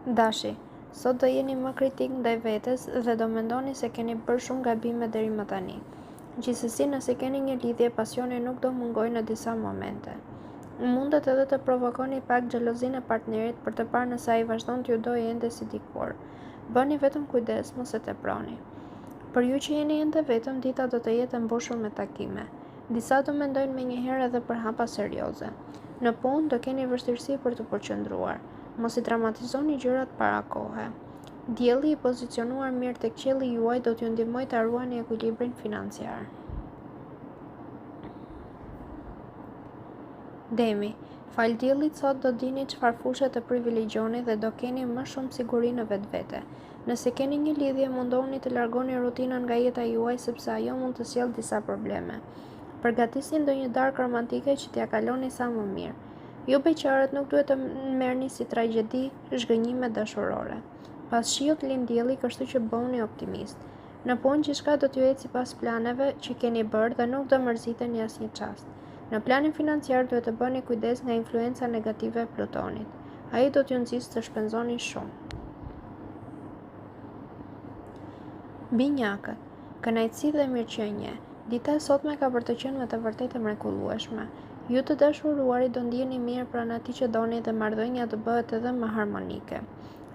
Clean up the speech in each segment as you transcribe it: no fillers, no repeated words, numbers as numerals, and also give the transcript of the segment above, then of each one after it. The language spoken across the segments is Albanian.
Dashi, sot do jeni më kritik ndaj vetes dhe do mendoni se keni bërë shumë gabime deri më tani. Gjithsesi, nëse keni një lidhje, pasioni nuk do mungojë në disa momente. Mundet edhe të provokoni pak xhelozinë e partnerit për të parë nëse ai vazhdon t'ju dojë ende si dikur. Bëni vetëm kujdes, mos e teproni. Për ju që jeni ende vetëm, dita do të jetë e mbushur me takime. Disa do mendojnë menjëherë edhe për hapa serioze. Në punë do keni vështirësi për të përqendruar. Mos i dramatizoni gjërat para kohe. Dielli i pozicionuar mirë tek qielli juaj do t'ju ndihmojë ta ruani ekuilibrin financiar. Demi, fal diellit sot do dini çfarë fushë të privilegjoni dhe do keni më shumë siguri në vetvete. Nëse keni një lidhje, mundohuni të largoni rutinën nga jeta juaj sepse ajo mund të sjellë disa probleme. Përgatisni ndonjë darkë romantike që t'ia kaloni sa më mirë. Ju beqarët nuk duhet të merrni si tragjedi zhgënjime dashurore. Pas shiut lind dielli, kështu që bëhuni optimist. Në punë gjithçka do t'ju ecë sipas planeve që keni bërë dhe nuk do mërziteni asnjë çast. Në planin financiar duhet të bëni kujdes nga influenca negative e Plutonit. Ai do t'ju nxjisë të shpenzoni shumë. Binjakët, kënaqësi dhe mirëqenie. Dita e sotme ka për të qenë me të vërtetë mrekullueshme. Ju të dashuruarit do ndjeni mirë pranë atij që doni dhe marrëdhënia do bëhet edhe më harmonike.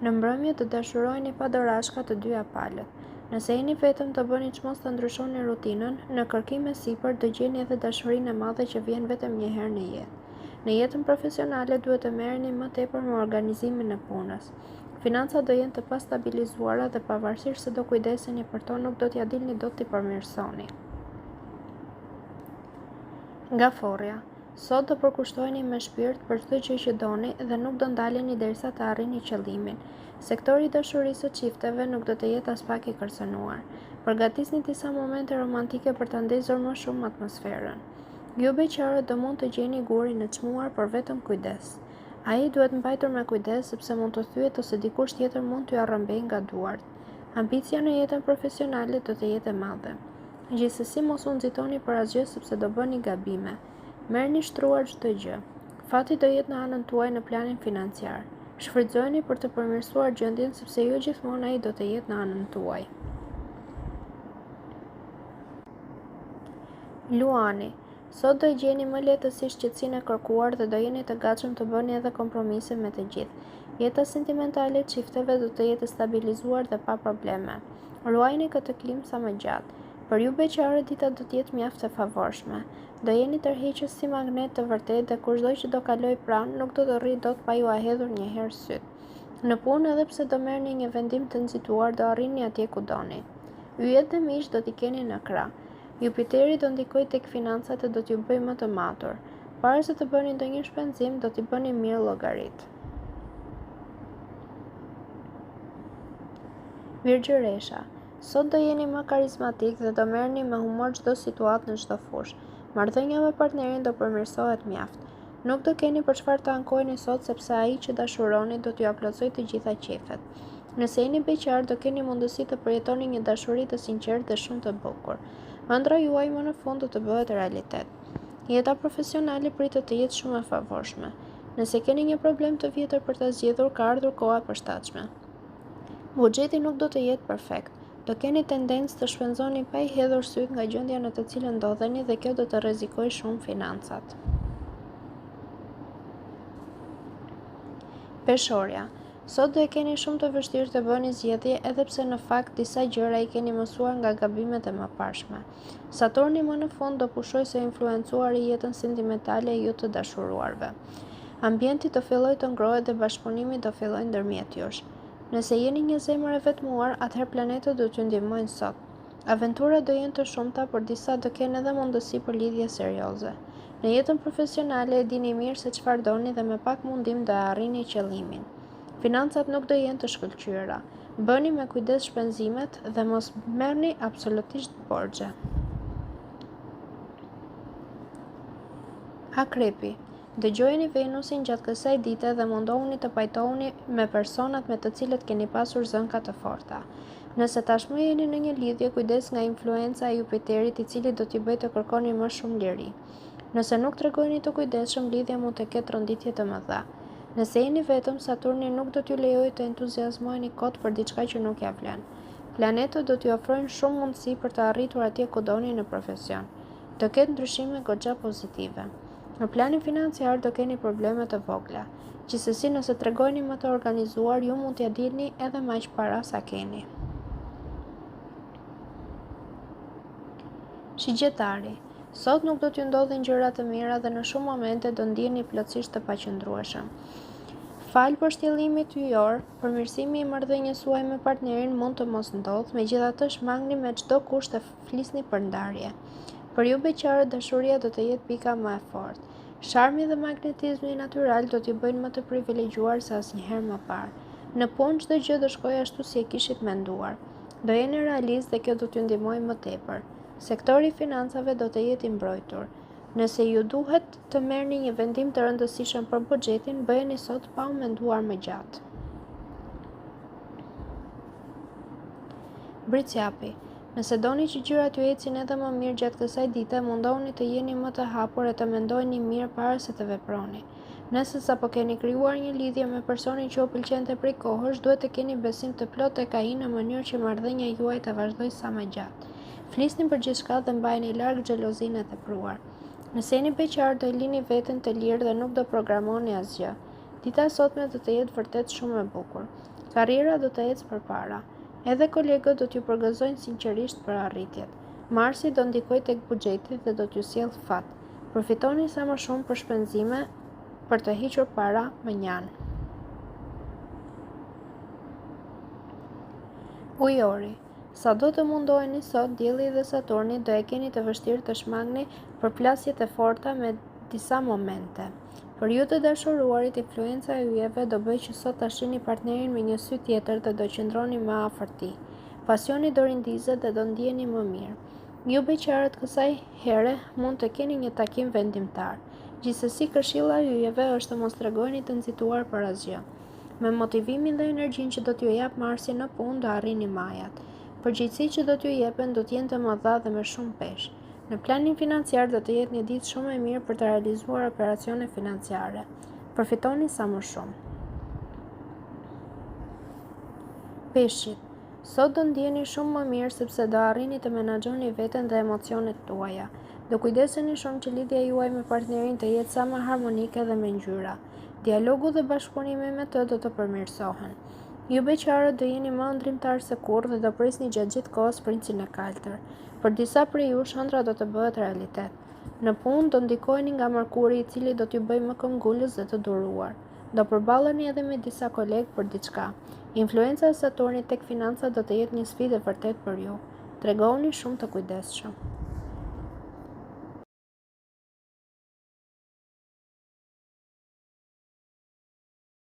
Në mbrëmje të dashuroheni pa dorashka të dyja palët. Nëse jeni vetëm, të bëni çmos të ndryshoni rutinën, në kërkim e sipër do gjeni edhe dashurinë e madhe që vjen vetëm një herë në jetë. Në jetën profesionale duhet të merreni më tepër me organizimin e punës. Financat do jenë të pastabilizuara dhe pavarësisht se do kujdeseni për to, nuk do t'ja dilni dot t'i përmirësoni. Nga forja, sot do përkushtoheni me shpirt për çdo gjë që doni dhe nuk do ndaleni derisa të arrini qëllimin. Sektori i dashurisë së çifteve nuk do të jetë as pak i kërcënuar. Përgatisni disa momente romantike për ta ndezur më shumë atmosferën. Ju beqarët do mund të gjeni gurin e çmuar, por vetëm kujdes. Ai duhet mbajtur me kujdes sepse mund të thyet ose dikush tjetër mund t'ju arrëmbejë nga duart. Ambicia në jetën profesionale do të jetë e madhe. Gjithsesi, mos u nxitoni për asgjë sepse do bëni gabime. Merrni shtruar çdo gjë. Fati do jetë në anën tuaj në planin financiar. Shfrytëzojeni për të përmirësuar gjendjen sepse jo gjithmonë ai do të jetë në anën tuaj. Luani, sot do gjeni më lehtësisht qetësinë e kërkuar dhe do jeni të gatshëm të bëni edhe kompromise me të gjithë. Jeta sentimentale e çifteve do të jetë stabilizuar dhe pa probleme. Ruajini këtë klimë sa më gjatë. Për ju beqarët, dita do të jetë mjaft e favorshme. Do jeni tërheqës si magnet të vërtetë dhe kushdo që do kaloj pranë nuk do të rrijë dot pa ju hedhur një herë syt. Në punë, edhe pse do merrni një vendim të nxituar, do arrini atje ku doni. Yjet dhe miq do t'i keni në krah. Jupiteri do ndikojë tek financat e do t'ju bëjë më të matur. Para se të bëni ndonjë shpenzim, do t'i bëni mirë llogarit. Virgjëresha, sot do jeni më karizmatik dhe do merrni me humor çdo situatë në çdo fushë. Marrëdhënia me partnerin do përmirësohet mjaft. Nuk do keni për çfarë të ankoheni sot sepse ai që dashuroni do t'ju aplotsojë të gjitha qefet. Nëse jeni beqar, do keni mundësi të përjetoni një dashuri të sinqertë dhe shumë të bukur. Ëndra juaj më në fund do të bëhet realitet. Jeta profesionale pritet të jetë shumë e favorshme. Nëse keni një problem të vjetër për ta zgjedhur, ka ardhur koha e përshtatshme. Buxheti nuk do të jetë perfekt. Do keni tendencë të shpenzoni pa i hedhur syt nga gjendja në të cilën ndodheni dhe kjo do të rrezikojë shumë financat. Peshorja, sot do e keni shumë të vështirë të bëni zgjedhje edhe pse në fakt disa gjëra i keni mësuar nga gabimet e mëparshme. Saturni më në fund do pushojë së influencuari jetën sentimentale e ju të dashuruarve. Ambienti do fillojë të ngrohet dhe bashkëpunimi do fillojë ndërmjet jush. Nëse jeni një zemër e vetmuar, atëherë planetët do t'ju ndihmojnë sot. Aventurat do jenë të shumta, por disa do kenë edhe mundësi për lidhje serioze. Në jetën profesionale e dini mirë se çfarë doni dhe me pak mundim do arrini qëllimin. Financat nuk do jenë të shkëlqyera. Bëni me kujdes shpenzimet dhe mos merrni absolutisht borxhe. Akrepi, dëgjojeni Venusin gjatë kësaj dite dhe mundohuni të pajtohuni me personat me të cilët keni pasur zënka të forta. Nëse tashmë jeni në një lidhje, kujdes nga influenca e Jupiterit i cili do t'i bëjë të kërkoni më shumë liri. Nëse nuk tregoni të kujdesshëm, lidhja mund të ketë rënditje të mëdha. Nëse jeni vetëm, Saturni nuk do t'ju lejojë të entuziazmoheni kot për diçka që nuk ja vlen. Planetët do t'ju ofrojnë shumë mundësi për të arritur atje ku doni në profesion. Do ketë ndryshime goxha pozitive. Në planin financiar do keni probleme të vogla. Gjithsesi, nëse tregoni më të organizuar, ju mund t'ja dilni edhe më aq para sa keni. Shigjetari. Sot nuk do t'ju ndodhin gjëra të mira dhe në shumë momente do ndjeni plotësisht të paqëndrueshëm. Fal për shtjellimit yjor, përmirësimi i marrëdhënies suaj me partnerin mund të mos ndodhë, megjithatë shmangni me çdo kusht të flisni për ndarje. Për ju beqarët, dashuria do të jetë pika më e fortë. Sharmi dhe magnetizmi natyral do t'ju bëjnë më të privilegjuar se asnjëherë më parë. Në punë çdo gjë do shkojë ashtu si e kishit menduar. Do jeni realist dhe kjo do t'ju ndihmojë më tepër. Sektori i financave do të jetë i mbrojtur. Nëse ju duhet të merrni një vendim të rëndësishëm për buxhetin, bëheni sot pa u menduar më gjatë. Briciapi. Nëse doni që gjërat ju ecin edhe më mirë gjatë kësaj dite, mundohuni të jeni më të hapur e të mendojeni mirë para se të veproni. Nëse sapo keni krijuar një lidhje me personin që ju pëlqente prej kohësh, duhet të keni besim të plotë tek ai në mënyrë që marrëdhënia juaj të vazhdojë sa më gjatë. Flisni për gjithçka dhe mbajeni larg xhelozinë e tepruar. Nëse jeni beqar, do lini veten të lirë dhe nuk do programoni asgjë. Dita e sotme do të jetë vërtet shumë e bukur. Karriera do të ecë përpara. Edhe kolegët do t'ju përgëzojnë sinqerisht për arritjet. Marsi do ndikojë tek buxheti dhe do t'ju sjellë fat. Përfitoni sa më shumë për shpenzime për të hequr para më njanë. Ujori. Sa do të mundoheni sot, Dielli dhe Saturni do e keni të vështirë të shmangni përplasjet e forta me disa momente. Për ju të dashuruarit, influenca e yjeve do bëjë që sot ta shihni partnerin me një sy tjetër dhe do qëndroni më afër tij. Pasioni do rindizet dhe do ndjeni më mirë. Ju beqarët kësaj here mund të keni një takim vendimtar. Gjithsesi, këshilla e yjeve është të mos tregoni të nxituar për asgjë. Me motivimin dhe energjinë që do t'ju jap Marsi në punë do arrini majat. Përgjegjësitë që do t'ju jepen do të jenë të mëdha dhe me shumë peshë. Në planin financiar do të jetë një ditë shumë e mirë për të realizuar operacione financiare. Përfitoni sa më shumë. Peshqit. Sot do ndjeni shumë më mirë sepse do arrini të menaxhoni veten dhe emocionet tuaja. Do kujdeseni shumë që lidhja juaj me partnerin të jetë sa më harmonike dhe me ngjyra. Dialogu dhe bashkëpunimi me të do të përmirësohen. Ju beqarët do jeni më ëndrimtar se kurrë dhe do prisni gjatë gjithë kohës princin e kaltër. Për disa prej jush, ëndra do të bëhet realitet. Në punë do ndikoheni nga Merkuri, i cili do t'ju bëjë më këmbgulës dhe të duruar. Do përballeni edhe me disa kolegë për diçka. Influenca e Saturnit tek financat do të jetë një sfidë e vërtet për ju. Tregoni shumë të kujdesshëm.